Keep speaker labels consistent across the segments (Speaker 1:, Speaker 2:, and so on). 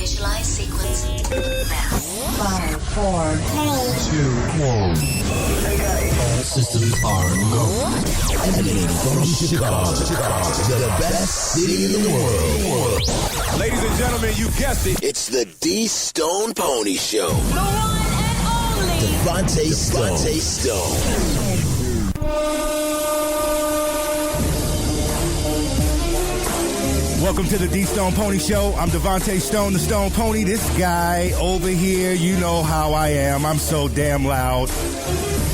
Speaker 1: Initialize sequence now.
Speaker 2: 5, 4, 3,
Speaker 3: 2, 1. All systems are go. Emanating from Chicago, the best city in the world.
Speaker 4: Ladies and gentlemen, you guessed it.
Speaker 3: It's the D Stone Pony Show.
Speaker 1: The one and only
Speaker 3: Davante Stone.
Speaker 4: Welcome to the D Stone Pony Show. I'm Davante Stone, the Stone Pony. This guy over here, you know how I am. I'm so damn loud.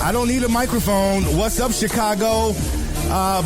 Speaker 4: I don't need a microphone. What's up, Chicago?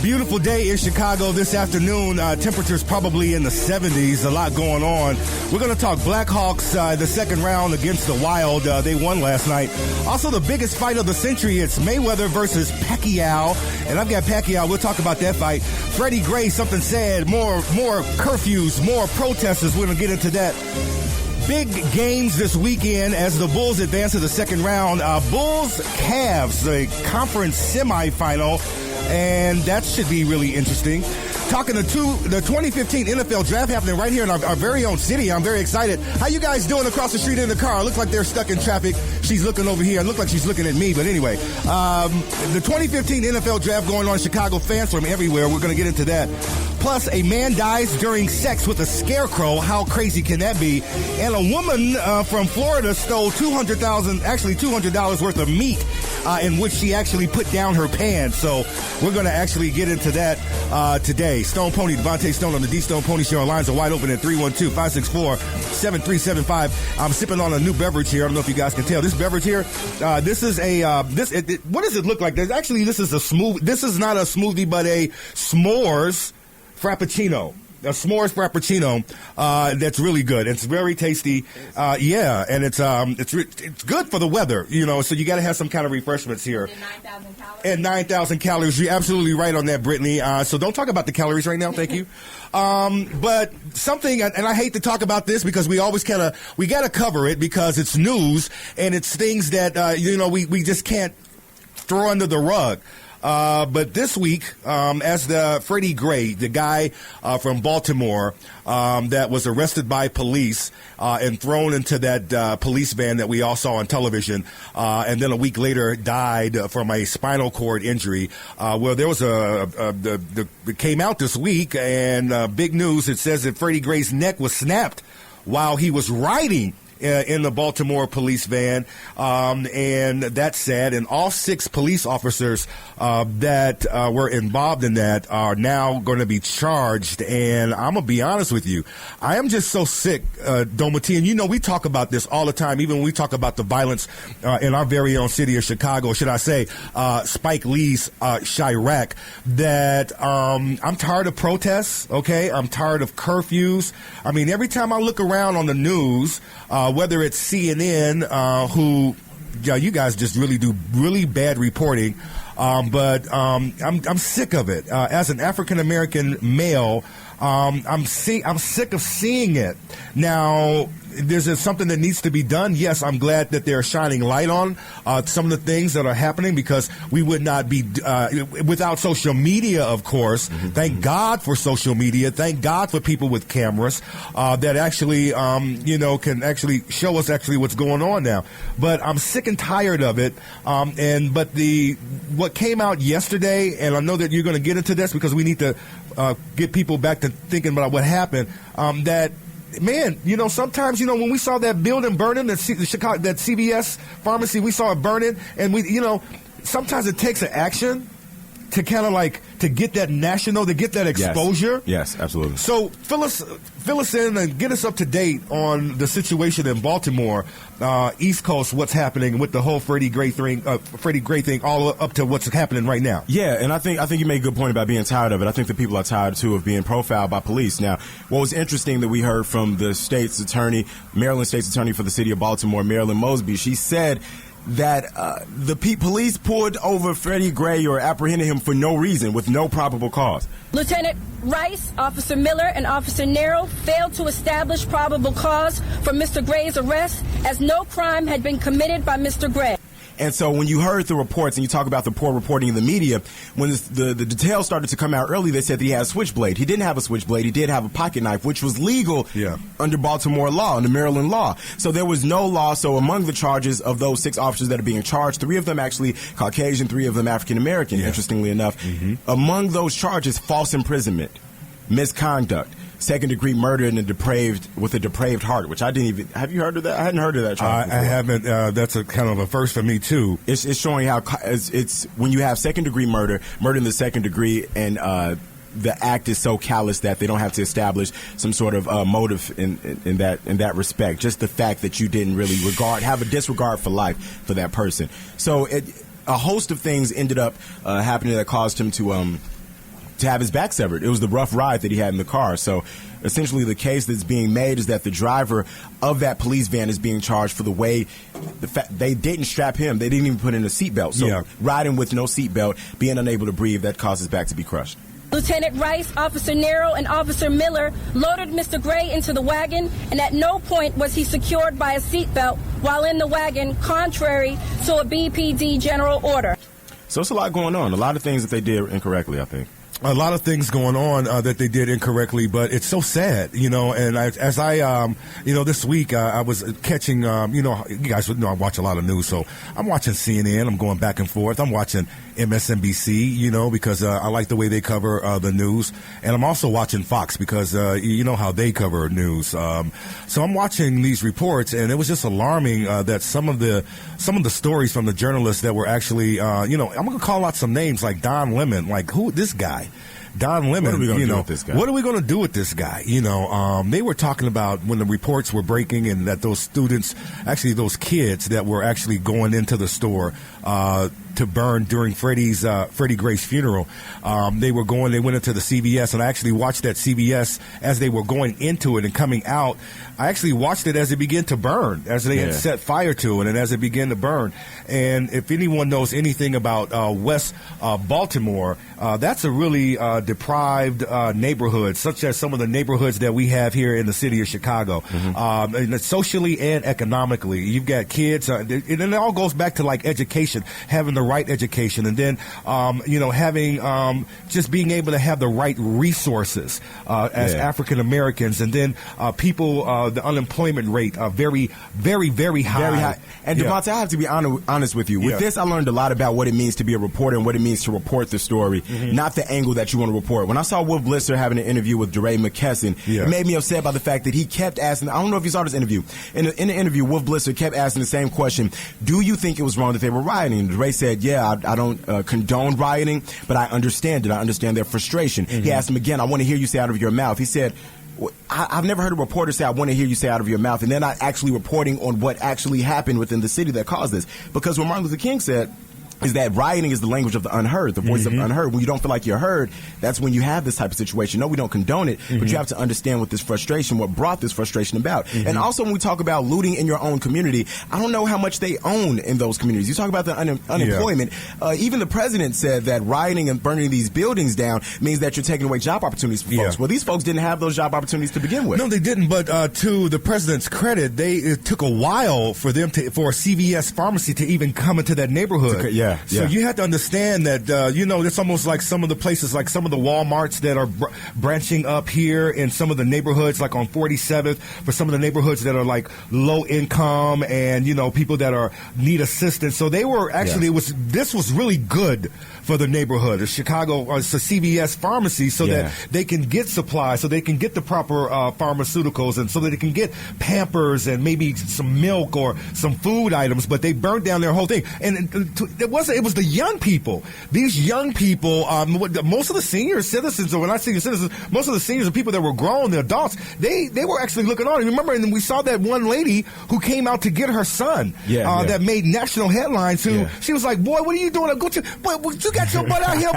Speaker 4: Beautiful day in Chicago this afternoon. Temperatures probably in the 70s. A lot going on. We're going to talk Blackhawks, the second round against the Wild. They won last night. Also, the biggest fight of the century. It's Mayweather versus Pacquiao. And I've got Pacquiao. We'll talk about that fight. Freddie Gray, something said. More curfews, more protesters. We're going to get into that. Big games this weekend as the Bulls advance to the second round. Bulls-Cavs, the conference semifinal. And that should be really interesting. Talking to the 2015 NFL draft happening right here in our very own city. I'm very excited. How you guys doing across the street in the car? Looks like they're stuck in traffic. She's looking over here. It looks like she's looking at me. But anyway, the 2015 NFL draft going on in Chicago. Fans from everywhere. We're going to get into that. Plus, a man dies during sex with a scarecrow. How crazy can that be? And a woman from Florida stole $200 worth of meat in which she actually put down her pants. So we're going to actually get into that today. Stone Pony, Davante Stone on the D Stone Pony Show. Our lines are wide open at 312-564-7375. I'm sipping on a new beverage here. I don't know if you guys can tell. This beverage here, this is what does it look like? This is not a smoothie, but a s'mores frappuccino. A s'mores frappuccino that's really good. It's very tasty. And it's good for the weather, you know, so you got to have some kind of refreshments here. And 9,000 calories. You're absolutely right on that, Brittany. So don't talk about the calories right now. Thank you. But something, and I hate to talk about this because we always we got to cover it because it's news and it's things that, we just can't throw under the rug. But this week, as the Freddie Gray, the guy from Baltimore that was arrested by police and thrown into that police van that we all saw on television, and then a week later died from a spinal cord injury. There was it came out this week, and big news. It says that Freddie Gray's neck was snapped while he was riding in the Baltimore police van, and that's sad. And all 6 police officers that were involved in that are now going to be charged. And I'm going to be honest with you. I am just so sick, Domati, and we talk about this all the time, even when we talk about the violence in our very own city of Chicago, should I say, Spike Lee's Chirac, that I'm tired of protests, okay? I'm tired of curfews. I mean, every time I look around on the news, whether it's CNN, you guys just really do really bad reporting, but I'm sick of it. As an African American male, I'm sick of seeing it. Now, there's something that needs to be done. Yes, I'm glad that they're shining light on some of the things that are happening because we would not be without social media, of course. Mm-hmm. Thank God for social media. Thank God for people with cameras that actually, can actually show us actually what's going on now. But I'm sick and tired of it. But what came out yesterday, and I know that you're going to get into this because we need to get people back to thinking about what happened. Man, sometimes, when we saw that building burning, that CVS pharmacy, we saw it burning, and sometimes it takes an action to kind of to get that to get that exposure.
Speaker 5: Yes, absolutely. So
Speaker 4: fill us in and get us up to date on the situation in Baltimore, East Coast, what's happening with the whole Freddie Gray thing, all up to what's happening right now.
Speaker 5: Yeah, and I think you made a good point about being tired of it. I think the people are tired too of being profiled by police. Now, what was interesting that we heard from the Maryland State's attorney for the city of Baltimore, Marilyn Mosby, she said that the police pulled over Freddie Gray or apprehended him for no reason, with no probable cause.
Speaker 6: Lieutenant Rice, Officer Miller, and Officer Nero failed to establish probable cause for Mr. Gray's arrest as no crime had been committed by Mr. Gray.
Speaker 5: And so when you heard the reports and you talk about the poor reporting in the media, when the details started to come out early, they said that he had a switchblade. He didn't have a switchblade. He did have a pocket knife, which was legal under Baltimore law, under Maryland law. So there was no law. So among the charges of those 6 officers that are being charged, 3 of them actually Caucasian, 3 of them African American, interestingly enough. Among those charges, false imprisonment, misconduct, second-degree murder with a depraved heart, which I didn't even. Have you heard of that? I hadn't heard of that charge before.
Speaker 4: I haven't. That's a kind of a first for me too.
Speaker 5: It's showing how it's when you have second-degree murder in the second degree, and the act is so callous that they don't have to establish some sort of motive in that respect. Just the fact that you didn't really have a disregard for life for that person. So a host of things ended up happening that caused him to have his back severed. It was the rough ride that he had in the car. So essentially the case that's being made is that the driver of that police van is being charged for they didn't strap him. They didn't even put in a seatbelt. So riding with no seatbelt, being unable to breathe, that caused his back to be crushed.
Speaker 6: Lieutenant Rice, Officer Nero, and Officer Miller loaded Mr. Gray into the wagon, and at no point was he secured by a seatbelt while in the wagon, contrary to a BPD general order.
Speaker 5: So it's a lot going on. A lot of things that they did incorrectly, I think.
Speaker 4: A lot of things going on that they did incorrectly, but it's so sad, and as I this week I was catching, you guys know I watch a lot of news, so I'm watching CNN, I'm going back and forth, I'm watching MSNBC, because I like the way they cover the news, and I'm also watching Fox because you know how they cover news. So I'm watching these reports, and it was just alarming that some of the stories from the journalists that were actually, I'm going to call out some names like Don Lemon, like who this guy. Don Lemon,
Speaker 5: what are we going to do with this guy?
Speaker 4: What are we going to do with this guy? They were talking about when the reports were breaking and that those students, actually those kids that were actually going into the store to burn during Freddie Gray's funeral. They went into the CVS, and I actually watched that CVS as they were going into it and coming out. I actually watched it as it began to burn, as they had set fire to it, and as it began to burn. And if anyone knows anything about West Baltimore, that's a really deprived neighborhood, such as some of the neighborhoods that we have here in the city of Chicago, and socially and economically. You've got kids, and it all goes back to like education, having the right education, and then having just being able to have the right resources as African Americans, and then people. The unemployment rate very, very, very high.
Speaker 5: Very high. And Davante, I have to be honest with you. With this, I learned a lot about what it means to be a reporter and what it means to report the story, not the angle that you want to report. When I saw Wolf Blitzer having an interview with DeRay McKesson, it made me upset by the fact that he kept asking, I don't know if you saw this interview. In the interview, Wolf Blitzer kept asking the same question, do you think it was wrong that they were rioting? And DeRay said, I don't condone rioting, but I understand it. I understand their frustration. He asked him again, I want to hear you say out of your mouth. He said, I've never heard a reporter say, I want to hear you say out of your mouth, and they're not actually reporting on what actually happened within the city that caused this. Because what Martin Luther King said is that rioting is the language of the unheard, the voice of the unheard. When you don't feel like you're heard, that's when you have this type of situation. No, we don't condone it, but you have to understand what brought this frustration about. And also when we talk about looting in your own community, I don't know how much they own in those communities. You talk about the unemployment. Even the president said that rioting and burning these buildings down means that you're taking away job opportunities for folks. Well, these folks didn't have those job opportunities to begin with.
Speaker 4: No, they didn't, but to the president's credit, it took a while for a CVS pharmacy to even come into that neighborhood. So you have to understand that, it's almost like some of the places, like some of the Walmarts that are branching up here in some of the neighborhoods, like on 47th, for some of the neighborhoods that are like low income and, people that need assistance. So they were actually, this was really good for the neighborhood. The Chicago, it's a CVS pharmacy so that they can get supplies, so they can get the proper pharmaceuticals, and so that they can get Pampers and maybe some milk or some food items, but they burned down their whole thing. And it was the young people. These young people, most of the senior citizens, or when I say citizens, most of the seniors, the people that were grown, the adults, they were actually looking on. Remember, and we saw that one lady who came out to get her son that made national headlines. She was like, "Boy, what are you doing? You got your butt out here,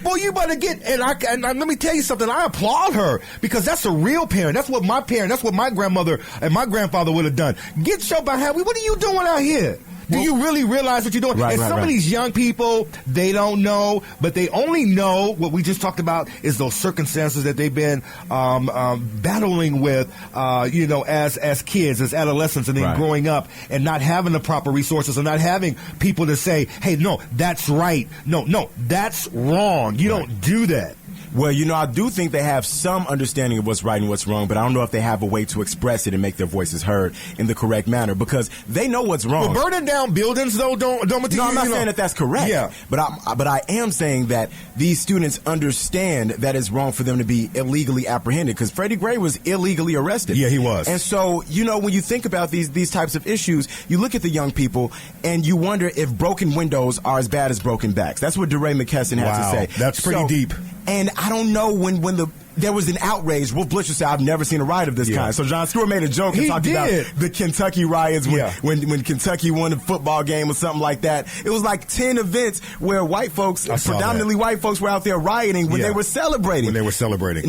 Speaker 4: boy, you better get." And let me tell you something. I applaud her because that's a real parent. That's what my grandmother and my grandfather would have done. Get your behind. What are you doing out here? Do you really realize what you're doing?
Speaker 5: Right,
Speaker 4: and
Speaker 5: right,
Speaker 4: some of
Speaker 5: right.
Speaker 4: these young people, they don't know, but they only know what we just talked about is those circumstances that they've been battling with, as kids, as adolescents, and then
Speaker 5: Right.
Speaker 4: growing up and not having the proper resources and not having people to say, hey, no, that's right. No, that's wrong. You don't do that.
Speaker 5: Well, I do think they have some understanding of what's right and what's wrong, but I don't know if they have a way to express it and make their voices heard in the correct manner because they know what's wrong.
Speaker 4: But burning down buildings, though, don't.
Speaker 5: No, I'm not saying that that's correct.
Speaker 4: Yeah.
Speaker 5: But I am saying that these students understand that it's wrong for them to be illegally apprehended because Freddie Gray was illegally arrested.
Speaker 4: Yeah, he was.
Speaker 5: And so, when you think about these types of issues, you look at the young people and you wonder if broken windows are as bad as broken backs. That's what DeRay McKesson had to say.
Speaker 4: That's pretty deep.
Speaker 5: And I don't know when there was an outrage. Wolf Blitzer said, I've never seen a riot of this kind. So Jon Stewart made a joke and
Speaker 4: He
Speaker 5: talked about
Speaker 4: did.
Speaker 5: the Kentucky riots when Kentucky won a football game or something like that. It was like 10 events where white folks, predominantly white folks, were out there rioting when they were celebrating.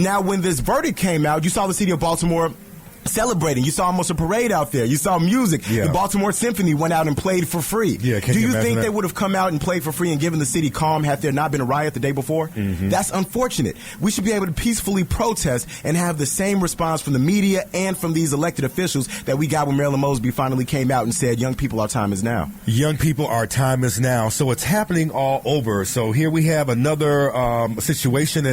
Speaker 5: Now, when this verdict came out, you saw the city of Baltimore celebrating. You saw almost a parade out there. You saw music.
Speaker 4: Yeah.
Speaker 5: The Baltimore Symphony went out and played for free.
Speaker 4: Yeah,
Speaker 5: Do you think
Speaker 4: that?
Speaker 5: they would have come out and played for free and given the city calm had there not been a riot the day before?
Speaker 4: Mm-hmm.
Speaker 5: That's unfortunate. We should be able to peacefully protest and have the same response from the media and from these elected officials that we got when Marilyn Mosby finally came out and said, young people, our time is now.
Speaker 4: Young people, our time is now. So it's happening all over. So here we have another situation,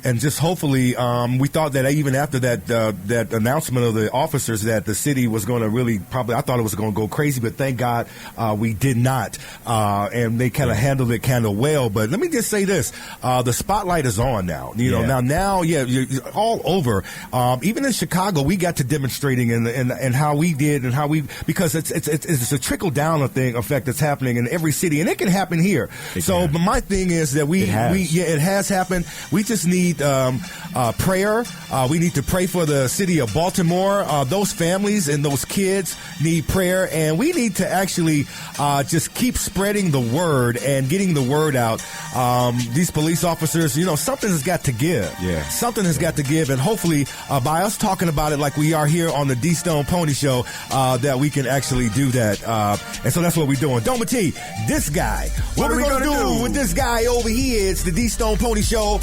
Speaker 4: and just hopefully, we thought that even after that announcement of the officers that the city was going to really I thought it was going to go crazy, but thank God we did not, and they kind of handled it kind of well. But let me just say this: the spotlight is on now. Now, you're all over. Even in Chicago, we got to demonstrating and how we did and how we because it's a trickle down effect that's happening in every city, and it can happen here. But my thing is that it has happened. We just need prayer. We need to pray for the city of Baltimore. Those families and those kids need prayer, and we need to actually just keep spreading the word and getting the word out. These police officers, something has got to give.
Speaker 5: Yeah.
Speaker 4: Something has got to give, and hopefully by us talking about it like we are here on the D Stone Pony Show, that we can actually do that. And so that's what we're doing. Doma T, this guy. What are we going to do with this guy over here? It's the D Stone Pony Show.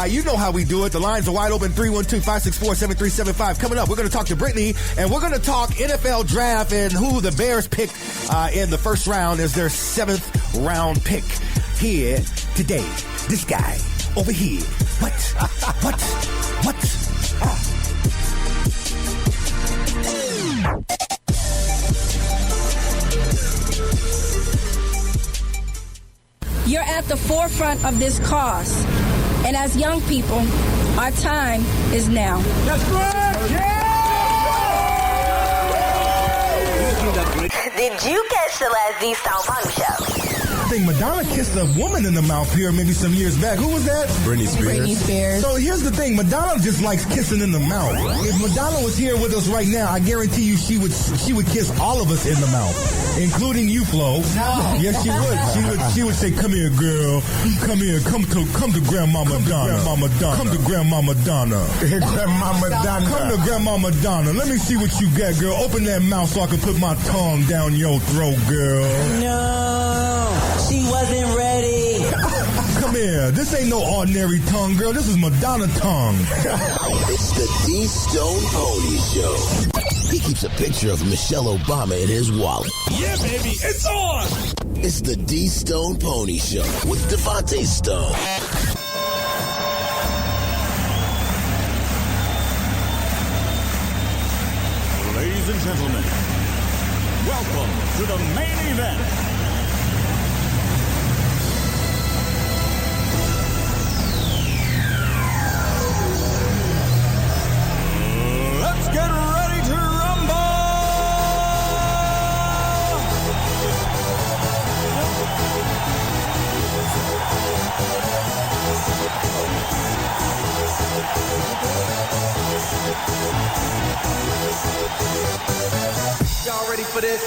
Speaker 4: You know how we do it. The lines are wide open, 312-564-7375. Coming up, we're going to talk to Brittany, and we're going to talk NFL draft and who the Bears picked in the first round as their 7th round pick here today. This guy over here. What?
Speaker 6: You're at the forefront of this cause. And as young people, our time is now.
Speaker 7: That's right! Yeah!
Speaker 1: Did you catch the last D Stone Pony Show?
Speaker 4: I think Madonna kissed a woman in the mouth here maybe some years back. Who was that?
Speaker 5: Britney Spears.
Speaker 4: So here's the thing. Madonna just likes kissing in the mouth. If Madonna was here with us right now, I guarantee you she would kiss all of us in the mouth, including you, Flo.
Speaker 7: No.
Speaker 4: Yes, she would. She would say, "Come here, girl. Come here. Come to Grandma Madonna. Come to Grandma Madonna.
Speaker 5: Grandma Madonna.
Speaker 4: Come to Grandma Madonna. Let me see what you got, girl. Open that mouth so I can put my tongue down your throat, girl."
Speaker 8: No, she wasn't ready.
Speaker 4: Come here. This ain't no ordinary tongue, girl. This is Madonna tongue.
Speaker 3: It's the D Stone Pony Show. He keeps a picture of Michelle Obama in his wallet.
Speaker 7: Yeah, baby, it's on!
Speaker 3: It's the D Stone Pony Show with Davante Stone.
Speaker 9: Ladies and gentlemen, welcome to the main event. Let's get ready to rumble!
Speaker 7: Y'all ready for this?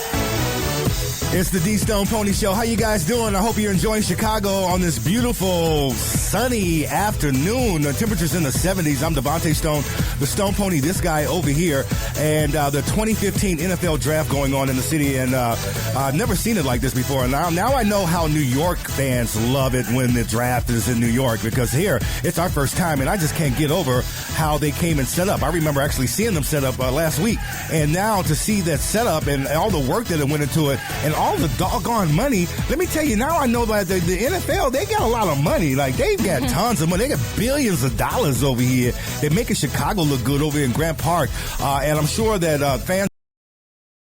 Speaker 4: It's the D Stone Pony Show. How you guys doing? I hope you're enjoying Chicago on this beautiful sunny afternoon. The temperature's in the 70s. I'm Davante Stone, the Stone Pony, this guy over here. And the 2015 NFL draft going on in the city. And I've never seen it like this before. And now I know how New York fans love it when the draft is in New York, because here it's our first time. And I just can't get over how they came and set up. I remember actually seeing them set up last week. And now to see that setup and all the work that went into it and all the doggone money, let me tell you, now I know that the NFL, they got a lot of money. Like, they've got tons of money. They got billions of dollars over here. They're making Chicago look good over in Grant Park. And I'm sure that fans